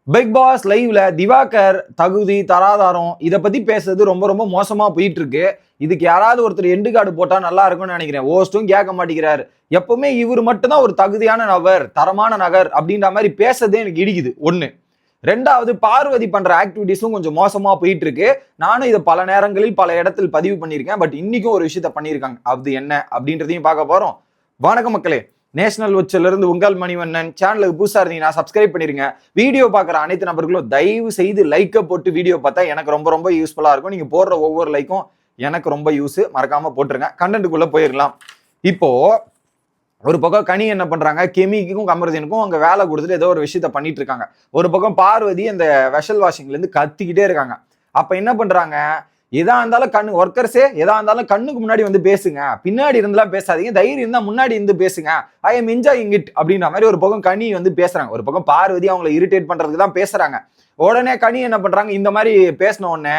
Big pass லைவ்ல திவாகர் தகுதி தராதாரம் இதை பத்தி பேசுறது ரொம்ப ரொம்ப மோசமா போயிட்டு இருக்கு. இதுக்கு யாராவது ஒருத்தர் எண்டு கார்டு போட்டா நல்லா இருக்கும்னு நினைக்கிறேன். ஓஸ்டும் கேட்க மாட்டேங்கிறாரு. எப்பவுமே இவர் மட்டும்தான் ஒரு தகுதியான நபர், தரமான நகர் அப்படின்ற மாதிரி பேசுறதே எனக்கு இடிக்குது. ஒண்ணு. ரெண்டாவது, பார்வதி பண்ற ஆக்டிவிட்டிஸும் கொஞ்சம் மோசமா போயிட்டு இருக்கு. நானும் இதை பல நேரங்களில் பல இடத்தில் பதிவு பண்ணியிருக்கேன். பட் இன்னைக்கும் ஒரு விஷயத்த பண்ணியிருக்காங்க. அது என்ன அப்படின்றதையும் பார்க்க போறோம். வணக்கம் மக்களே. நேஷனல் வாட்ச்ல இருந்து உங்கள் மணிவண்ணன். சேனலுக்கு புதுசா இருந்தீங்கன்னா சப்ஸ்கிரைப் பண்ணிருங்க. வீடியோ பார்க்குற அனைத்து நபர்களும் தயவு செய்து லைக்கை போட்டு வீடியோ பார்த்தா எனக்கு ரொம்ப ரொம்ப யூஸ்ஃபுல்லா இருக்கும். நீங்க போடுற ஒவ்வொரு லைக்கும் எனக்கு ரொம்ப யூஸ். மறக்காம போட்டுருங்க. கண்டென்ட்டுக்குள்ள போயிடலாம். இப்போ ஒரு பக்கம் கனி என்ன பண்றாங்க, கெமிக்கும் கமருதீனுக்கும் அங்க வேலை கொடுத்துட்டு ஏதோ ஒரு விஷயத்த பண்ணிட்டு இருக்காங்க. ஒரு பக்கம் பார்வதி அந்த வெஷல் வாஷிங்ல இருந்து கத்திக்கிட்டே இருக்காங்க. அப்ப என்ன பண்றாங்க, எதா இருந்தாலும் கண்ணு ஒர்க்கர்ஸே எதா இருந்தாலும் கண்ணுக்கு முன்னாடி வந்து பேசுங்க, பின்னாடி இருந்தெல்லாம் பேசாதீங்க, தைரியம் இருந்தா முன்னாடி இருந்து பேசுங்க, ஐ எம் என்ஜாயிங் இட் அப்படின்ற மாதிரி ஒரு பக்கம் கனி வந்து பேசுறாங்க. ஒரு பக்கம் பார்வதி அவங்களை இரிட்டேட் பண்றதுக்கு தான் பேசுறாங்க. உடனே கனி என்ன பண்றாங்க, இந்த மாதிரி பேசின உடனே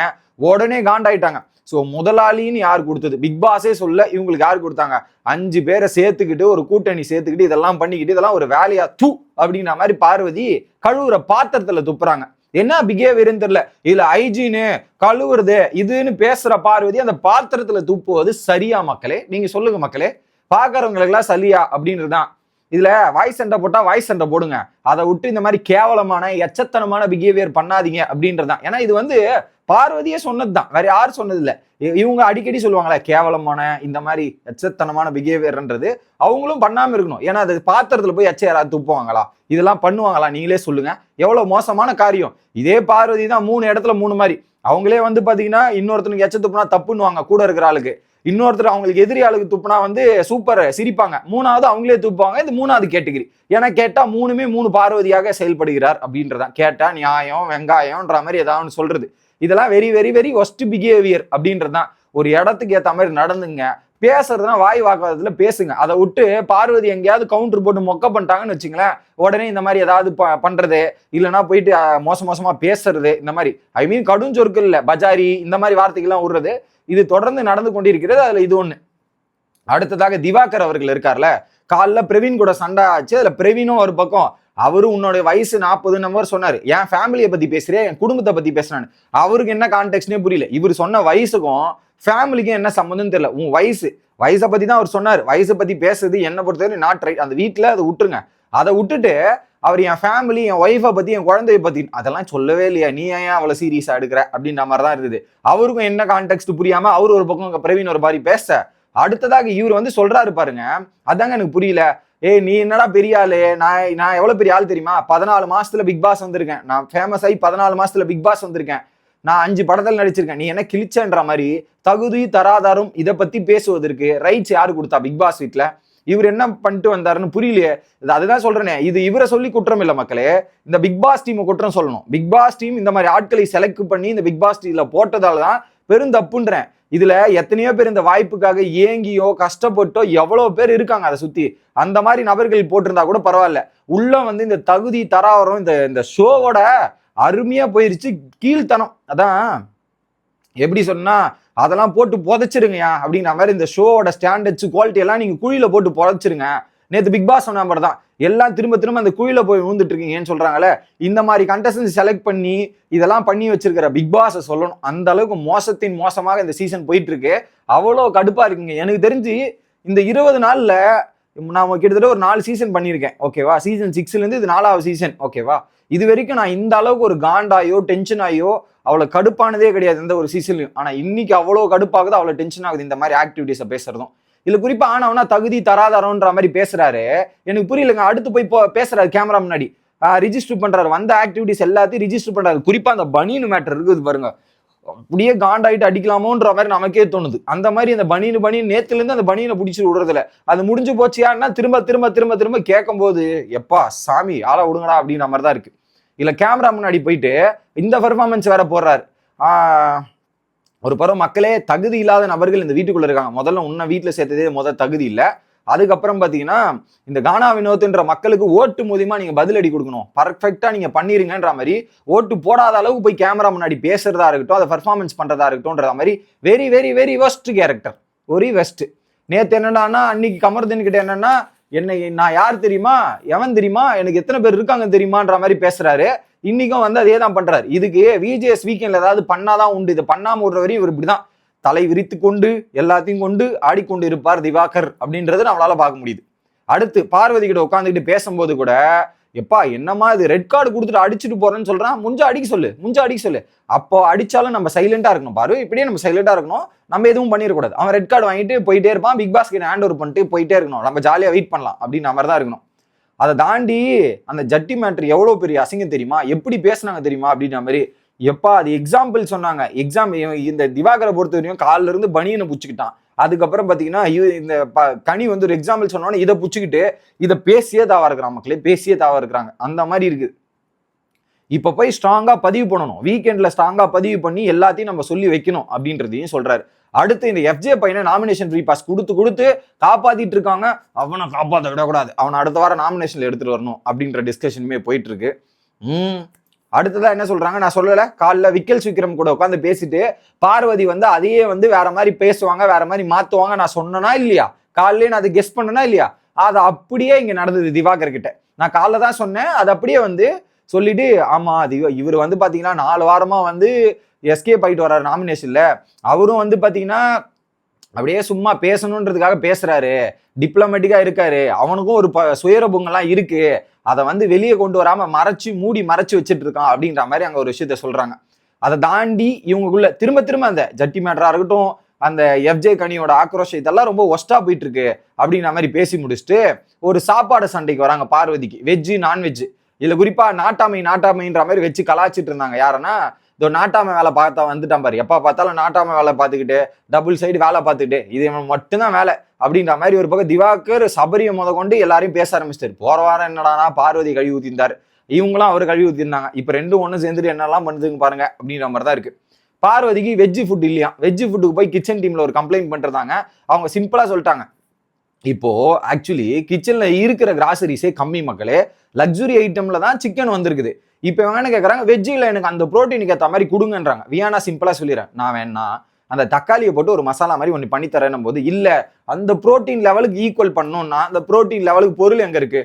உடனே காண்டாயிட்டாங்க. ஸோ முதலாளின்னு யார் கொடுத்தது, பிக் பாஸே சொல்ல, இவங்களுக்கு யார் கொடுத்தாங்க, 5 பேரை சேர்த்துக்கிட்டு ஒரு கூட்டணி சேர்த்துக்கிட்டு இதெல்லாம் பண்ணிக்கிட்டு இதெல்லாம் ஒரு வேலையா தூ அப்படின்ற மாதிரி பார்வதி கழுவுற பாத்திரத்துல துப்புறாங்க. என்ன பிஹேவியர்னு தெரியல. இதுல ஐஜின்னு கழுவுறது இதுன்னு பேசுற பார்வதி அந்த பாத்திரத்துல துப்புவது சரியா மக்களே? நீங்க சொல்லுங்க மக்களே. பாக்குறவங்களுக்கு எல்லாம் சரியா அப்படின்றதுதான். இதுல வாய்ஸ் சண்டை போட்டா வாய்ஸ் சண்டை போடுங்க. அதை விட்டு இந்த மாதிரி கேவலமான எச்சத்தனமான பிஹேவியர் பண்ணாதீங்க அப்படின்றதுதான். ஏன்னா இது வந்து பார்வதியே சொன்னதுதான், வேற யாரும் சொன்னது இல்லை. இவங்க அடிக்கடி சொல்லுவாங்களே கேவலமான இந்த மாதிரி எச்சத்தனமான பிஹேவியர்ன்றது. அவங்களும் பண்ணாம இருக்கணும். ஏன்னா அது பாத்திரத்துல போய் எச்ச யாராவது துப்புவாங்களா, இதெல்லாம் பண்ணுவாங்களா? நீங்களே சொல்லுங்க. எவ்வளவு மோசமான காரியம். இதே பார்வதி தான் 3 இடத்துல 3 மாதிரி. அவங்களே வந்து பாத்தீங்கன்னா இன்னொருத்தனுக்கு எச்ச துப்புனா தப்புன்னுவாங்க கூட இருக்கிற ஆளுக்கு. இன்னொருத்தர் அவங்களுக்கு எதிரி ஆளுக்கு துப்புனா வந்து சூப்பர் சிரிப்பாங்க. 3வது அவங்களே துப்புவாங்க. இது 3வது கேட்டகிரி. ஏன்னா கேட்டா 3 பார்வதியாக செயல்படுகிறார் அப்படின்றதான். கேட்டா நியாயம் வெங்காயம்ன்ற மாதிரி ஏதாவது சொல்றது. இதெல்லாம் very very very worst behaviour அப்படின்றதுதான். ஒரு இடத்துக்கு ஏற்ற மாதிரி நடந்துங்க. பேசுறதுனா வாய் வாக்குறதுல பேசுங்க. அதை விட்டு பார்வதி எங்கேயாவது கவுண்டர் போட்டு மொக்க பண்ணிட்டாங்கன்னு வச்சுங்களேன், உடனே இந்த மாதிரி ஏதாவது பண்றது, இல்லைன்னா போயிட்டு மோசமா பேசுறது, இந்த மாதிரி ஐ மீன் கடும் சொற்கள் இல்ல, பஜாரி இந்த மாதிரி வார்த்தைகள்லாம் விடுறது, இது தொடர்ந்து நடந்து கொண்டிருக்கிறது. அதுல இது ஒண்ணு. அடுத்ததாக திவாகர் அவர்கள் இருக்கார்ல, காலைல பிரவீன் கூட சண்டை ஆச்சு. அதுல பிரவீனும் ஒரு பக்கம், அவரு உன்னோட வயசு 40 நம்பர் சொன்னாரு, என் ஃபேமிலியை பத்தி பேசுறேன், என் குடும்பத்தை பத்தி பேசுறான்னு. அவருக்கு என்ன கான்டெக்ட்னே புரியல. இவர் சொன்ன வயசுக்கும் ஃபேமிலிக்கும் என்ன சம்மந்தம் தெரியல. உன் வயசை பத்தி தான் அவர் சொன்னார். வயசை பத்தி பேசுறது என்ன பொறுத்தவரை நாட் ரைட். அந்த வீட்டுல அதை விட்டுருங்க. அதை விட்டுட்டு அவர் என் ஃபேமிலி, என் ஒய்ஃபை பத்தி, என் குழந்தைய பத்தி அதெல்லாம் சொல்லவே இல்லையா, நீ ஏன் அவ்வளவு சீரியஸா எடுக்கிற அப்படின்ற மாதிரி தான் இருந்தது. அவருக்கும் என்ன கான்டெக்ட் புரியாம அவர் ஒரு பக்கம் பிரவீன் ஒரு மாதிரி பேச, அடுத்ததாக இவர் வந்து சொல்றாரு பாருங்க, அதாங்க எனக்கு புரியல. நீ என்னடா பெரிய ஆளு, நான் எவ்வளவு பெரிய ஆள் தெரியுமா, 14 மாசத்துல பிக் பாஸ் வந்திருக்கேன், நான் ஃபேமஸ் ஆகி 14 மாசத்துல பிக் பாஸ் வந்திருக்கேன், நான் 5 படத்தில் நடிச்சிருக்கேன், நீ என்ன கிழிச்சன்ற மாதிரி தகுதி தராதாரம் இதை பத்தி பேசுவதற்கு ரைட்ஸ் யாரு கொடுத்தா பிக் பாஸ் வீட்டுல? இவர் என்ன பண்ணிட்டு வந்தாருன்னு புரியலையே. அதுதான் சொல்றேனே, இது இவரை சொல்லி குற்றம் இல்லை மக்களே, இந்த பிக் பாஸ் டீம் குற்றம் சொல்லணும். பிக் பாஸ் டீம் இந்த மாதிரி ஆட்களை செலக்ட் பண்ணி இந்த பிக் பாஸ் டீம்ல போட்டதாலதான் பெருந்தப்புன்றேன். இதுல எத்தனையோ பேர் இந்த வாய்ப்புக்காக ஏங்கியோ கஷ்டப்பட்டோ எவ்வளவு பேர் இருக்காங்க அதை சுத்தி. அந்த மாதிரி நபர்கள் போட்டிருந்தா கூட பரவாயில்ல. உள்ள வந்து இந்த தகுதி தராவரம் இந்த ஷோவோட அருமையா போயிருச்சு. கீழ்த்தனம் அதான் எப்படி சொன்னா, அதெல்லாம் போட்டு புதைச்சிருங்கயா அப்படின்ற மாதிரி இந்த ஷோவோட ஸ்டாண்டர்ட்ஸ் குவாலிட்டி எல்லாம் நீங்க குழியில போட்டு புதைச்சிருங்க. நேற்று பிக் பாஸ் சொன்ன மாதிரி தான், எல்லாம் திரும்ப திரும்ப அந்த குழியில போய் விழுந்துட்டு இருக்கீங்கன்னு சொல்றாங்களே. இந்த மாதிரி கண்டஸ்டன்ஸ் செலக்ட் பண்ணி இதெல்லாம் பண்ணி வச்சிருக்கிற பிக் பாஸை சொல்லணும். அந்த அளவுக்கு மோசத்தின் மோசமாக இந்த சீசன் போயிட்டு இருக்கு. அவ்வளோ கடுப்பா இருக்குங்க. எனக்கு தெரிஞ்சு இந்த 20 நாள்ல நான் கிட்டத்தட்ட ஒரு 4 சீசன் பண்ணியிருக்கேன். ஓகேவா, சீசன் 6ல இருந்து இது 4வது சீசன். ஓகேவா, இது வரைக்கும் நான் இந்த அளவுக்கு ஒரு காண்டாயோ டென்ஷன் ஆயோ அவ்வளவு கடுப்பானதே கிடையாது எந்த ஒரு சீசன்லையும். ஆனா இன்னைக்கு அவ்வளவு கடுப்பாகுது, அவ்வளவு டென்ஷன் ஆகுது இந்த மாதிரி ஆக்டிவிட்டிஸை பேசுறதும். இல்ல குறிப்பா ஆனவனா தகுதி தராதாரம்ன்ற மாதிரி பேசுறாரு. எனக்கு புரியலங்க. அடுத்து போய் பேசுறாரு கேமரா முன்னாடி, ரிஜிஸ்டர் பண்றாரு, வந்த ஆக்டிவிட்டிஸ் எல்லாத்தையும் ரிஜிஸ்டர் பண்றாரு. குறிப்பா அந்த பனியன் மேட்டர் இருக்குது பாருங்க, அப்படியே காண்டாயிட்டு அடிக்கலாமோன்ற மாதிரி நமக்கே தோணுது. அந்த மாதிரி அந்த பனியன் நேத்துல இருந்து அந்த பனியனை பிடிச்சி விடுறதுல அது முடிஞ்சு போச்சியான்னா திரும்ப திரும்ப திரும்ப திரும்ப கேட்கும் போது எப்பா சாமி ஆளை விடுங்கடா அப்படின்ற மாதிரி தான் இருக்கு. இல்ல கேமரா முன்னாடி போயிட்டு இந்த பெர்ஃபார்மன்ஸ் வேற போடுறாரு. ஒரு பருவம் மக்களே, தகுதி இல்லாத நபர்கள் இந்த வீட்டுக்குள்ள இருக்காங்க. முதல்ல உன்னை வீட்டுல சேர்த்ததே தகுதி இல்லை. அதுக்கப்புறம் பாத்தீங்கன்னா இந்த கானா வினோத்ன்ற மக்களுக்கு ஓட்டு மூலியமா நீங்க பதிலடி கொடுக்கணும், பர்ஃபெக்டா நீங்க பண்ணிருங்கன்ற மாதிரி ஓட்டு போடாத அளவுக்கு போய் கேமரா முன்னாடி பேசுறதா இருக்கட்டும், அதை பெர்ஃபார்மன்ஸ் பண்றதா இருக்கட்டும்ன்ற மாதிரி very very very west character, ஒரு வெஸ்ட். நேத்து என்னன்னா, அன்னைக்கு கமர்தன் கிட்ட என்னன்னா, என்னை நான் யார் தெரியுமா, எவன் தெரியுமா, எனக்கு எத்தனை பேர் இருக்காங்க தெரியுமான்ற மாதிரி பேசுறாரு. இன்னைக்கும் வந்து அதே தான் பண்றாரு. இதுக்கு விஜேஎஸ் வீக்கெண்ட்ல ஏதாவது பண்ணாதான் உண்டு. இதை பண்ணாம விடுற வரையும் இவர் இப்படிதான் தலை விரித்து கொண்டு எல்லாத்தையும் கொண்டு ஆடிக்கொண்டு இருப்பார் திவாகர் அப்படின்றது நம்மளால பார்க்க முடியுது. அடுத்து பார்வதி கிட்ட உட்காந்துக்கிட்டு பேசும்போது கூட எப்பா என்னமா இது ரெட் கார்டு கொடுத்துட்டு அடிச்சுட்டு போறேன்னு சொல்றான், முஞ்சா அடிக்க சொல்லு. அப்போ அடிச்சாலும் நம்ம சைலண்டா இருக்கணும் பாரு, இப்படியே நம்ம சைலண்டா இருக்கணும், நம்ம எதுவும் பண்ணிடக்கூடாது. அவன் ரெட் கார்டு வாங்கிட்டு போயிட்டே இருப்பான், பிக் பாஸ் கிட்ட ஹேண்ட் ஓவர் பண்ணிட்டு போயிட்டே இருக்கணும், நம்ம ஜாலியா வெயிட் பண்ணலாம் அப்படின்னு மாதிரி தான் இருக்கணும். அதை தாண்டி அந்த ஜட்டி மேட்ரு எவ்வளவு பெரிய அசிங்கம் தெரியுமா, எப்படி பேசினாங்க தெரியுமா அப்படின்ற மாதிரி. எப்பா அது எக்ஸாம்பிள் சொன்னாங்க. இந்த திவாகரை பொறுத்த வரையும் காலில இருந்து பனியனை புச்சுக்கிட்டான். அதுக்கப்புறம் பாத்தீங்கன்னா இந்த கனி வந்து ஒரு எக்ஸாம்பிள் சொன்னோன்னே இதை புச்சுக்கிட்டு இதை பேசியே தாவா இருக்கிறான், மக்களே பேசியே தாவா இருக்கிறாங்க. அந்த மாதிரி இருக்கு. இப்ப போய் ஸ்ட்ராங்கா பதிவு பண்ணணும், வீக்கெண்ட்ல ஸ்ட்ராங்கா பதிவு பண்ணி எல்லாத்தையும் நம்ம சொல்லி வைக்கணும் அப்படின்றதையும் சொல்றாரு. அடுத்து இந்த எஃப்ஜே பையனை நாமினேஷன் ஃப்ரீ பாஸ் கொடுத்து காப்பாத்திட்டு இருக்காங்க. அவனை காப்பாற்ற விடக்கூடாது, அவனை அடுத்த வாரம் நாமினேஷன்ல எடுத்துட்டு வரணும் அப்படின்ற டிஸ்கஷனுமே போயிட்டு இருக்கு. அடுத்ததான் என்ன சொல்றாங்க, நான் சொல்லல, காலைல விக்கல் விக்ரம் கூட உட்காந்து பேசிட்டு பார்வதி வந்து அதையே வந்து வேற மாதிரி பேசுவாங்க, வேற மாதிரி மாத்துவாங்க நான் சொன்னனா இல்லையா, காலையிலே நான் அதை கெஸ் பண்ணனா இல்லையா, அது அப்படியே இங்க நடந்தது திவாகர் கிட்ட. நான் காலைல தான் சொன்னேன், அது அப்படியே வந்து சொல்லிட்டு ஆமா இவர் வந்து பாத்தீங்கன்னா 4 வாரமா வந்து எஸ்கேப் ஆயிட்டு வர்றாரு நாமினேஷன்ல, அவரும் வந்து பாத்தீங்கன்னா அப்படியே சும்மா பேசணுன்றதுக்காக பேசுறாரு, டிப்ளமேட்டிக்கா இருக்காரு, அவனுக்கும் ஒரு சுயரபங்கள்லாம் இருக்கு, அதை வந்து வெளியே கொண்டு வராம மறைச்சு வச்சுட்டு இருக்கான் அப்படின்ற மாதிரி அங்க ஒரு விஷயத்த சொல்றாங்க. அதை தாண்டி இவங்களுக்குள்ள திரும்ப அந்த ஜட்டி மேட்டரா இருக்கட்டும், அந்த எஃப்ஜே கனியோட ஆக்ரோஷம் இதெல்லாம் ரொம்ப ஒஸ்டா போயிட்டு இருக்கு அப்படின்ற மாதிரி பேசி முடிச்சுட்டு ஒரு சாப்பாடு சண்டைக்கு வராங்க பார்வதிக்கு, வெஜ்ஜு நான்வெஜ். இதுல குறிப்பா நாட்டாமைன்ற மாதிரி வச்சு கலாச்சிட்டு இருந்தாங்க. யாருன்னா இதோ நாட்டாமை வேலை பார்த்தா வந்துட்டான் பாரு, எப்ப பார்த்தாலும் நாட்டாமை வேலை பார்த்துக்கிட்டு டபுள் சைடு வேலை பார்த்துக்கிட்டு இது மட்டும்தான் வேலை அப்படின்ற மாதிரி ஒரு பக்கம் திவாகர் சபரியை கொண்டு எல்லாரையும் பேச ஆரம்பிச்சிட்டாரு. போற வாரம் என்னடானா பார்வதி கழுவி ஊத்திருந்தாரு, இவங்களும் அவர் கழுவி ஊத்திருந்தாங்க, இப்ப ரெண்டும் ஒண்ணு சேர்ந்துட்டு என்னெல்லாம் பண்ணுதுங்க பாருங்க அப்படின்ற மாதிரி தான் இருக்கு. பார்வதிக்கு வெஜ் ஃபுட் இல்லையா, வெஜ் ஃபுட்டுக்கு போய் கிச்சன் டீம்ல ஒரு கம்ப்ளைண்ட் பண்றதாங்க. அவங்க சிம்பிளா சொல்லிட்டாங்க, இப்போ ஆக்சுவலி கிச்சன்ல இருக்கிற கிராசரிஸே கம்மி மக்களே, லக்ஸுரி ஐட்டம்ல தான் சிக்கன் வந்திருக்குது. இப்ப வேணா கேட்கறாங்க வெஜ்ஜில் எனக்கு அந்த ப்ரோட்டீனுக்கு ஏற்ற மாதிரி கொடுங்கன்றாங்க. வியானா சிம்பிளா சொல்லிடுறேன், நான் வேணா அந்த தக்காளியை போட்டு ஒரு மசாலா மாதிரி ஒன்று பண்ணி தரேன் போது இல்ல அந்த புரோட்டீன் லெவலுக்கு ஈக்குவல் பண்ணணும்னா அந்த புரோட்டீன் லெவலுக்கு பொருள் எங்க இருக்கு,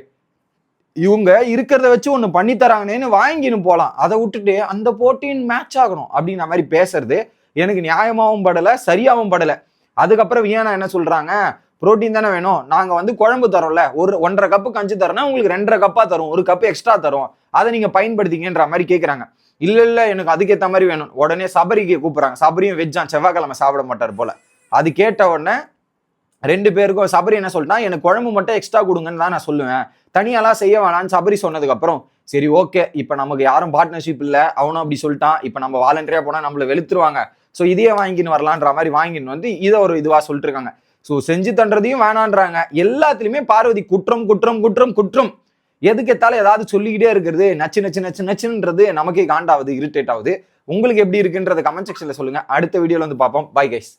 இவங்க இருக்கிறத வச்சு ஒன்று பண்ணி தராங்கன்னு வாங்கின்னு போகலாம், அதை விட்டுட்டு அந்த புரோட்டீன் மேட்ச் ஆகணும் அப்படின்ற மாதிரி பேசுறது எனக்கு நியாயமாகவும் படலை, சரியாகவும் படலை. அதுக்கப்புறம் வியானா என்ன சொல்றாங்க, புரோட்டீன் தானே வேணும், நாங்க வந்து குழம்பு தரோம்ல, ஒரு 1.5 கப்பு கஞ்சி தரோம்னா உங்களுக்கு 2.5 கப்பா தரும், 1 கப்பு எக்ஸ்ட்ரா தரும், அதை நீங்க பயன்படுத்திங்கன்ற மாதிரி கேட்கறாங்க. இல்ல எனக்கு அதுக்கேற்ற மாதிரி வேணும். உடனே சபரிக்கு கூப்பிடுறாங்க, சபரியும் வெஜ்ஜான், செவ்வாய்க்கிழமை சாப்பிட மாட்டார் போல. அது கேட்ட உடனே 2 பேருக்கும் சபரி என்ன சொல்லிட்டா, எனக்கு குழம்பு மட்டும் எக்ஸ்ட்ரா கொடுங்கன்னு தான் நான் சொல்லுவேன், தனியாலாம் செய்ய வேணான்னு சபரி சொன்னதுக்கு அப்புறம் சரி ஓகே, இப்ப நமக்கு யாரும் பார்ட்னர்ஷிப் இல்ல, அவனும் அப்படி சொல்லிட்டான், இப்ப நம்ம வாலண்டரியா போனா நம்மள வெளுத்துருவாங்க, ஸோ இதையே வாங்கின்னு வரலான்ற மாதிரி வாங்கின்னு வந்து இதை ஒரு இதுவா சொல்லிட்டு இருக்காங்க. ஸோ செஞ்சு தன்றதையும் வேணான்றாங்க. எல்லாத்துலயுமே பார்வதி குற்றம். எதுக்கு எத்தாலும் ஏதாவது சொல்லிக்கிட்டே இருக்கிறது, நச்சுன்றது நமக்கே காண்டாவது, இரிட்டேட் ஆகுது. உங்களுக்கு எப்படி இருக்குன்றத கமெண்ட் செக்ஷன்ல சொல்லுங்க. அடுத்த வீடியோல வந்து பார்ப்போம். Bye guys.